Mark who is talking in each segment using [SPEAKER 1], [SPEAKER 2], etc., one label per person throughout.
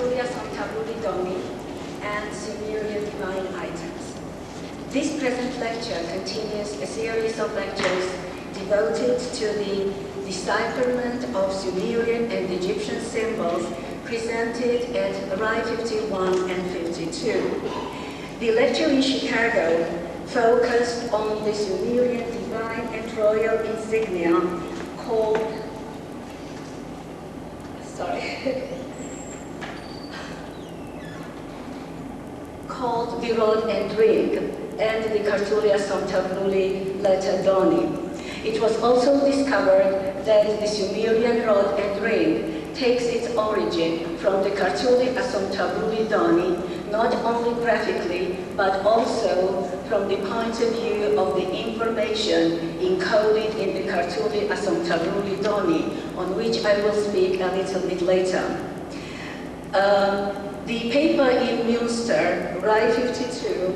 [SPEAKER 1] Kartuli, Asomtavruli, Doni, and Sumerian divine items. This present lecture continues a series of lectures devoted to the decipherment of Sumerian and Egyptian symbols presented at RAI-51 and 52. The lecture in Chicago focused on the Sumerian divine and royal insignia called the rod and ring, and the Kartuli, Asomtavruli, letter Doni. It was also discovered that the Sumerian rod and ring takes its origin from the Kartuli, Asomtavruli, Doni, not only graphically, but also from the point of view of the information encoded in the Kartuli, Asomtavruli, Doni, on which I will speak a little bit later. The paper in Munster, RAI-52,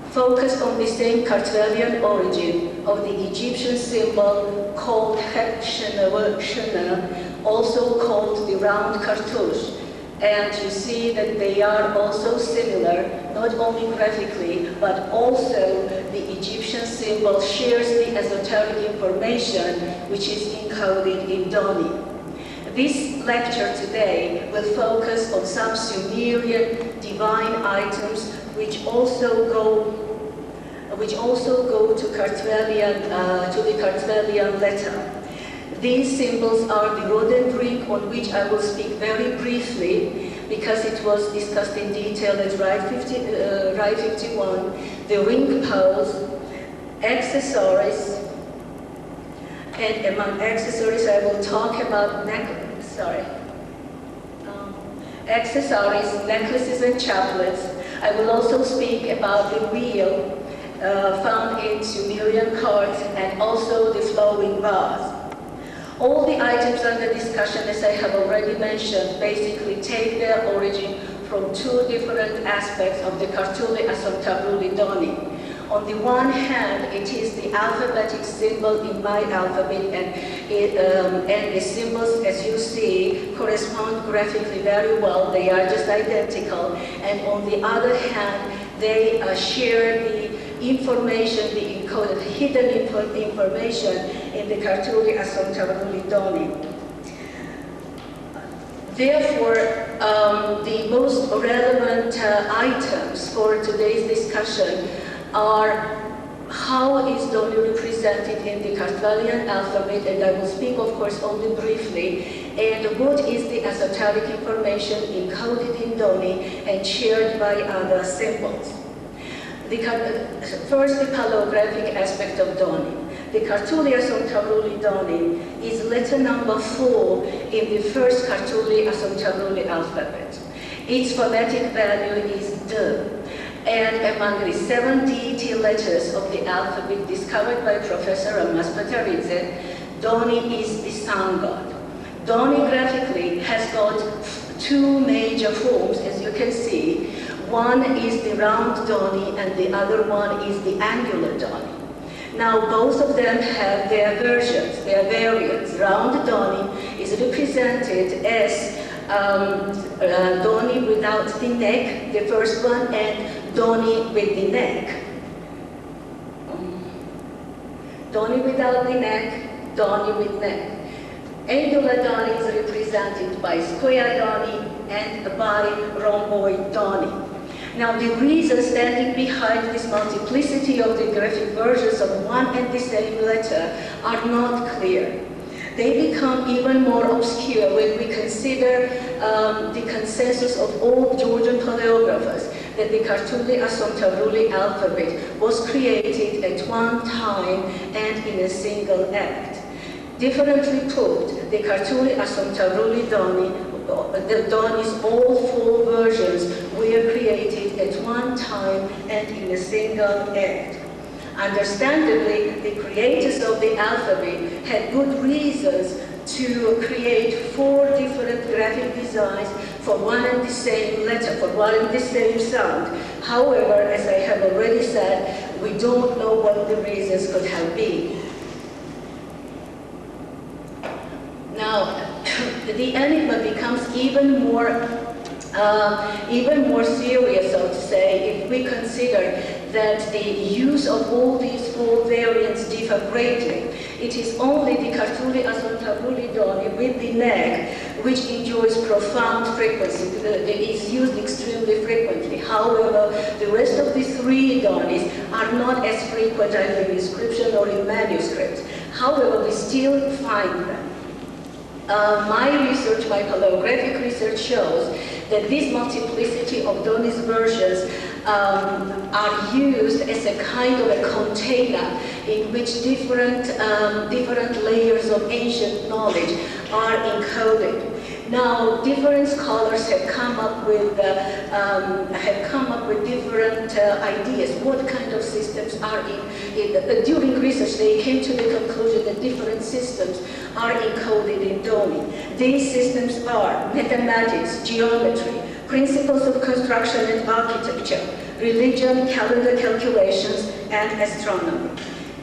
[SPEAKER 1] focused on the same Kartvelian origin of the Egyptian symbol called Khetm-Šnw, also called the round cartouche. And you see that they are also similar, not only graphically, but also the Egyptian symbol shares the esoteric information which is encoded in Doni. This lecture today will focus on some Sumerian divine items which also go to the Kartvelian letter. These symbols are the rod and ring, on which I will speak very briefly because it was discussed in detail at RAI-51, the ring pose, accessories, and among accessories I will talk about accessories, necklaces and chaplets. I will also speak about the wheel found in Sumerian cards and also the flowing vase. All the items under discussion, as I have already mentioned, basically take their origin from two different aspects of the Kartuli, Asomtavruli, Doni. On the one hand, it is the alphabetic symbol in my alphabet, and the symbols, as you see, correspond graphically very well. They are just identical. And on the other hand, they share the information, the encoded hidden information in the Kartuli, Asomtavruli, Doni. Therefore, the most relevant items for today's discussion are how is Doni represented in the Kartvelian alphabet, and I will speak, of course, only briefly, and what is the esoteric information encoded in Doni and shared by other symbols. First, the paleographic aspect of Doni. The Kartuli, Asomtavruli, Doni is letter number 4 in the first Kartuli, Asomtavruli alphabet. Its phonetic value is D. And among the 7 deity letters of the alphabet discovered by Professor Mesopotamian, Doni is the sun god. Doni graphically has got 2 major forms, as you can see. One is the round Doni and the other one is the angular Doni. Now both of them have their versions, their variants. Round Doni is represented as Doni without the neck, the first one, and Doni with the neck. Doni without the neck, Doni with neck. Angular Doni is represented by square Doni and by rhomboid Doni. Now, the reasons standing behind this multiplicity of the graphic versions of one and the same letter are not clear. They become even more obscure when we consider the consensus of all Georgian paleographers that the Kartuli, Asomtavruli alphabet was created at one time and in a single act. Differently put, the Kartuli, Asomtavruli, Doni, the Doni's all 4 versions were created at one time and in a single act. Understandably, the creators of the alphabet had good reasons to create 4 different graphic designs for one and the same letter, for one and the same sound. However, as I have already said, we don't know what the reasons could have been. Now, the enigma becomes even more Even more serious, so to say, if we consider that the use of all these four variants differ greatly. It is only the Kartuli Asomtavruli Doni with the neck which enjoys profound frequency. It is used extremely frequently. However, the rest of the three Donis are not as frequent either in inscription or in manuscripts. However, we still find them. My research, my paleographic research shows that this multiplicity of Doni's versions are used as a kind of a container in which different layers of ancient knowledge are encoded. Now, different scholars have come up with different ideas. What kind of systems are during research, they came to the conclusion that different systems are encoded in Doni. These systems are mathematics, geometry, principles of construction and architecture, religion, calendar calculations, and astronomy.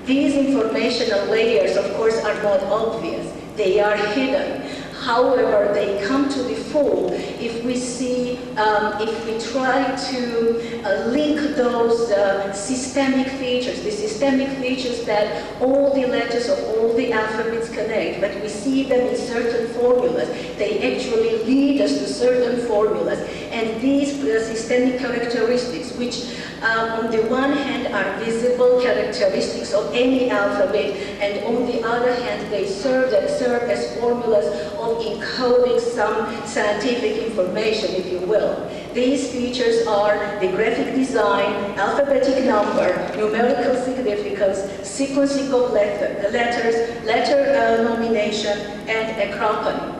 [SPEAKER 1] These informational layers, of course, are not obvious. They are hidden. However, they come to the fore if we see, if we try to link those systemic features, the systemic features that all the letters of all the alphabets connect, but we see them in certain formulas. They actually lead us to certain formulas. And these systemic characteristics, which on the one hand are visible characteristics of any alphabet, and on the other hand they serve as formulas of encoding some scientific information, if you will. These features are the graphic design, alphabetic number, numerical significance, sequencing of letters, letter nomination, and acrophony.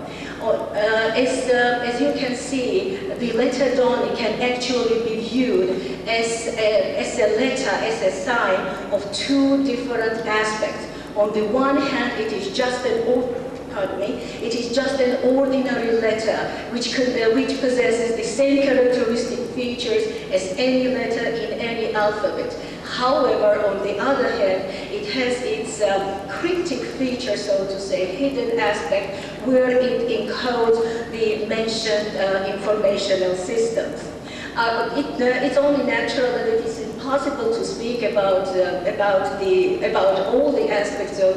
[SPEAKER 1] As you can see, the letter Doni can actually be viewed as a letter, as a sign of two different aspects. On the one hand, it is just an ordinary letter which possesses the same characteristic features as any letter in any alphabet. However, on the other hand, it has its cryptic feature, so to say, hidden aspect, where it encodes the mentioned informational systems. It's only natural that it is impossible to speak about all the aspects of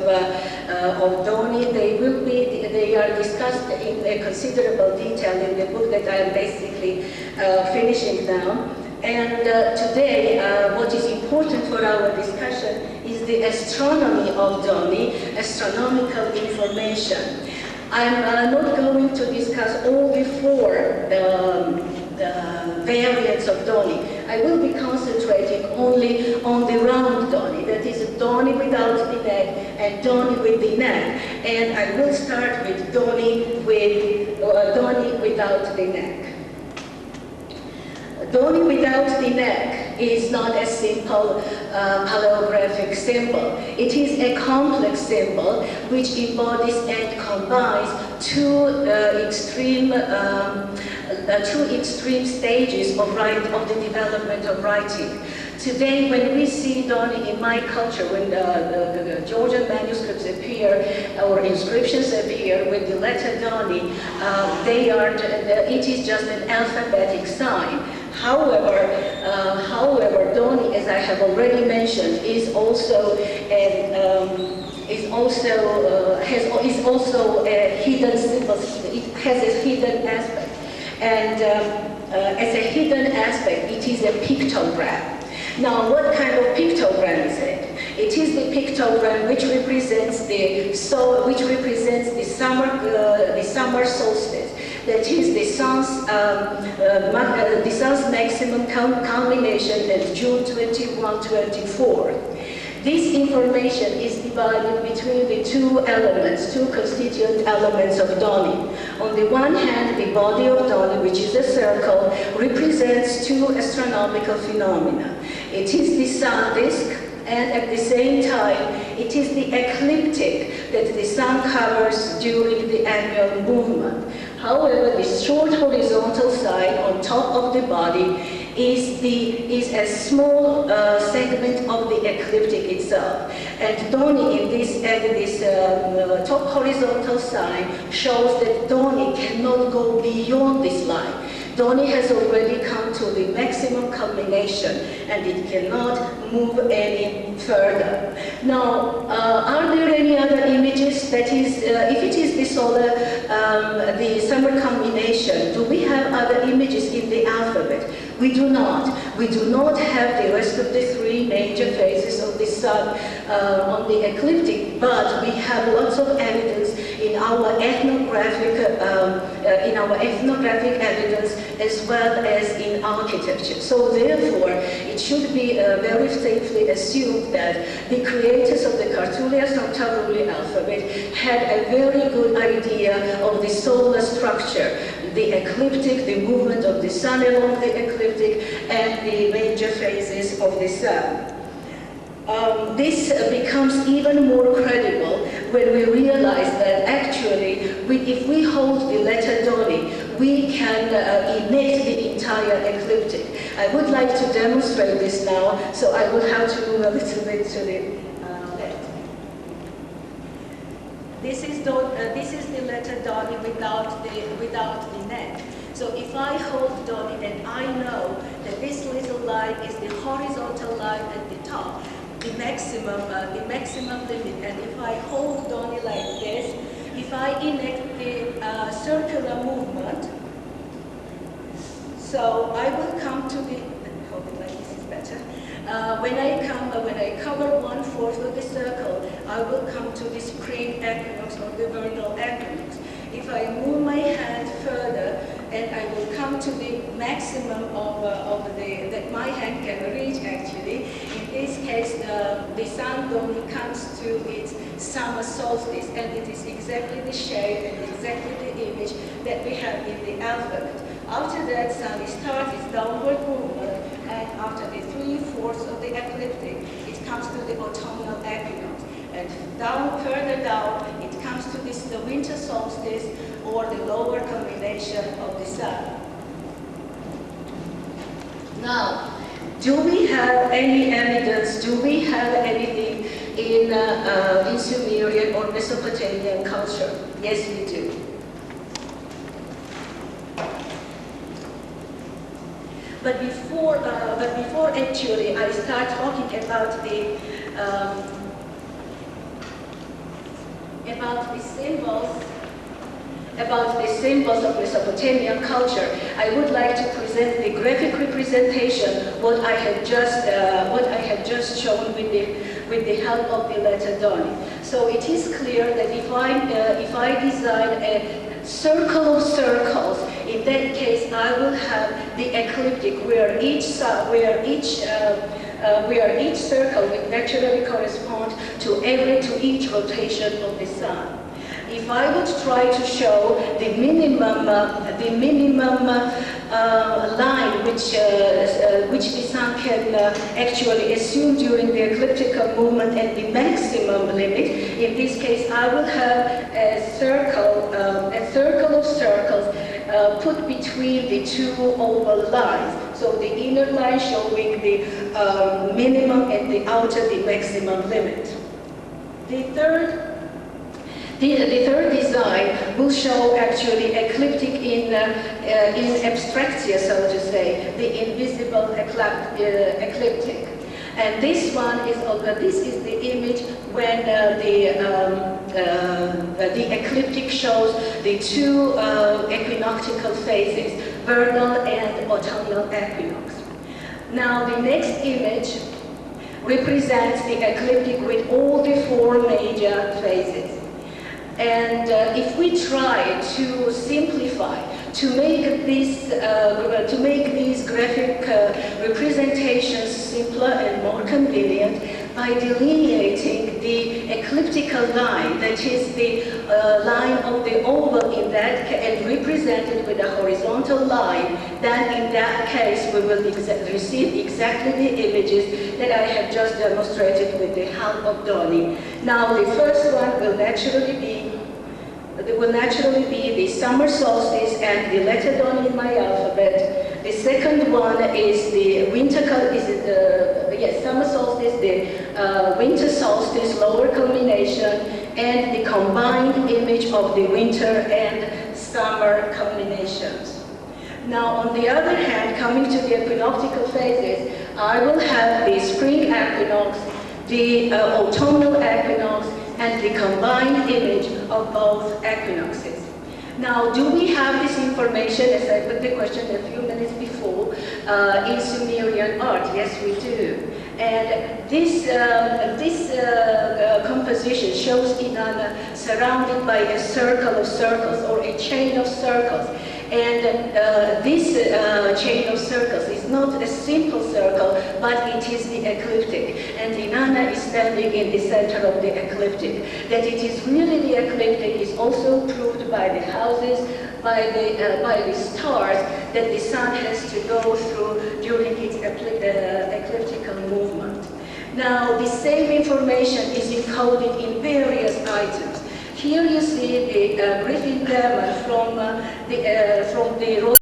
[SPEAKER 1] Doni. They are discussed in considerable detail in the book that I am basically finishing now. And today, what is important for our discussion is the astronomy of Doni, astronomical information. I'm not going to discuss all the four variants of Doni. I will be concentrating only on the round Doni, that is Doni without the neck and Doni with the neck. And I will start with Doni without the neck. Doni without the neck is not a simple paleographic symbol. It is a complex symbol which embodies and combines two extreme stages of the development of writing. Today, when we see Doni in my culture, when the Georgian manuscripts appear or inscriptions appear with the letter Doni, it is just an alphabetic sign. However, Doni, as I have already mentioned, is also a hidden symbol. It has a hidden aspect, and as a hidden aspect, it is a pictogram. Now, what kind of pictogram is it? It is the pictogram which represents the summer solstice. That is the sun's maximum culmination at June 21, 24. This information is divided between the two constituent elements of Doni. On the one hand, the body of Doni, which is a circle, represents two astronomical phenomena. It is the sun disk, and at the same time, it is the ecliptic that the sun covers during the annual movement. However, the short horizontal side on top of the body is a small segment of the ecliptic itself. And Doni in this top horizontal sign shows that Doni cannot go beyond this line. Doni has already come to the maximum culmination and it cannot move any further. Now, are there any other images? That is, if it is the solar, the summer culmination, do we have other images in the alphabet? We do not. We do not have the rest of the three major phases of the sun on the ecliptic, but we have lots of evidence in our ethnographic evidence as well as in architecture. So therefore, it should be very safely assumed that the creators of the Kartuli Asomtavruli alphabet had a very good idea of the solar structure, the ecliptic, the movement of the sun along the ecliptic, and the major phases of the sun. This becomes even more credible when we realize that actually, if we hold the letter Doni, we can emit the entire ecliptic. I would like to demonstrate this now, so I will have to move a little bit to the left. This is the letter Doni without the neck. So if I hold Doni, then I know that this little line is the horizontal line at the top, the maximum limit. And if I hold Doni like this, if I enact the circular movement, so I will come to the, hold it like this is better. When I cover 1/4 of the circle, I will come to the spring equinox or the vernal equinox. If I move my hand further, and I will come to the maximum that my hand can reach actually. In this case, the sun Doni comes to its summer solstice, and it is exactly the shape and exactly the image that we have in the alphabet. After that, sun starts its downward movement, and after the 3/4 of the ecliptic, it comes to the autumnal equinox. And further down, it comes to the winter solstice, or the lower culmination of the sun. Now, do we have any evidence, do we have anything in Sumerian or Mesopotamian culture? Yes, we do. But before actually I start talking about the symbols of Mesopotamian culture, I would like to present the graphic representation what I have just shown with the help of the letter Doni. So it is clear that if I design a circle of circles, in that case I will have the ecliptic where each circle will naturally correspond to each rotation of the sun. If I would try to show the minimum line which the sun can actually assume during the ecliptical movement and the maximum limit, in this case I will have a circle of circles put between the two oval lines. So the inner line showing the minimum and the outer the maximum limit. The third design will show actually ecliptic in abstractia, so to say, the invisible ecliptic. And this one is the image when the ecliptic shows the two equinoctial phases, vernal and autumnal equinox. Now the next image represents the ecliptic with all the 4 major phases. And if we try to simplify, to make these graphic representations simpler and more convenient, by delineating the ecliptical line, that is the line of the oval in that and represented with a horizontal line, then in that case we will receive exactly the images that I have just demonstrated with the help of Doni. Now the first one will naturally be the summer solstice and the letter Doni in my alphabet. The second one is the summer solstice, the winter solstice, lower culmination, and the combined image of the winter and summer culminations. Now, on the other hand, coming to the equinoctial phases, I will have the spring equinox, the autumnal equinox, and the combined image of both equinoxes. Now, do we have this information, as I put the question a few minutes before, in Sumerian art? Yes, we do. And this composition shows Inanna surrounded by a circle of circles, or a chain of circles. And this chain of circles is not a simple circle, but it is the ecliptic. And Inanna is standing in the center of the ecliptic. That it is really the ecliptic is also proved by the houses, by the stars that the sun has to go through during its ecliptical movement. Now, the same information is encoded in various items. Here you see the griffin diamond from the